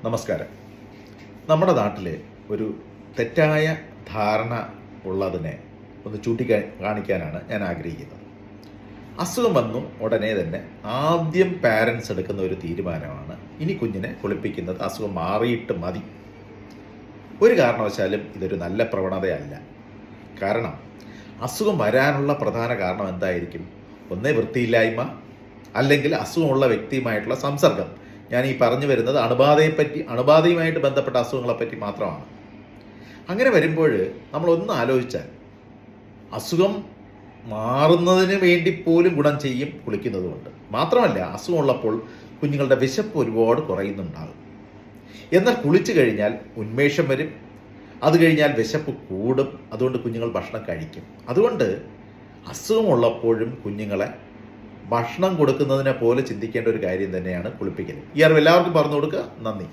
നമസ്കാരം. നമ്മുടെ നാട്ടിൽ ഒരു തെറ്റായ ധാരണ ഉള്ളതിനെ ഒന്ന് കാണിക്കാനാണ് ഞാൻ ആഗ്രഹിക്കുന്നത്. അസുഖം വന്നു ഉടനെ തന്നെ ആദ്യം പാരൻസ് എടുക്കുന്ന ഒരു തീരുമാനമാണ് ഇനി കുഞ്ഞിനെ കുളിപ്പിക്കുന്നത് അസുഖം മാറിയിട്ട് മതി. ഒരു കാരണവശാലും ഇതൊരു നല്ല പ്രവണതയല്ല. കാരണം അസുഖം വരാനുള്ള പ്രധാന കാരണം എന്തായിരിക്കും? ഒന്നേ വൃത്തിയില്ലായ്മ, അല്ലെങ്കിൽ അസുഖമുള്ള വ്യക്തിയുമായിട്ടുള്ള സംസർഗം. ഞാൻ ഈ പറഞ്ഞു വരുന്നത് അണുബാധയുമായിട്ട് ബന്ധപ്പെട്ട അസുഖങ്ങളെപ്പറ്റി മാത്രമാണ്. അങ്ങനെ വരുമ്പോൾ നമ്മളൊന്ന് ആലോചിച്ചാൽ അസുഖം മാറുന്നതിന് വേണ്ടി പോലും ഗുണം ചെയ്യും കുളിക്കുന്നതുകൊണ്ട്. മാത്രമല്ല, അസുഖമുള്ളപ്പോൾ കുഞ്ഞുങ്ങളുടെ വിശപ്പ് ഒരുപാട് കുറയുന്നുണ്ടാകും. എന്നാൽ കുളിച്ചു കഴിഞ്ഞാൽ ഉന്മേഷം വരും, അത് കഴിഞ്ഞാൽ വിശപ്പ് കൂടും. അതുകൊണ്ട് കുഞ്ഞുങ്ങൾ ഭക്ഷണം കഴിക്കും. അതുകൊണ്ട് അസുഖമുള്ളപ്പോഴും കുഞ്ഞുങ്ങളെ ഭക്ഷണം കൊടുക്കുന്നതിനെ പോലെ ചിന്തിക്കേണ്ട ഒരു കാര്യം തന്നെയാണ് കുളിപ്പിക്കൽ. ഈ അറിവ് എല്ലാവർക്കും പറഞ്ഞു കൊടുക്കുക. നന്ദി.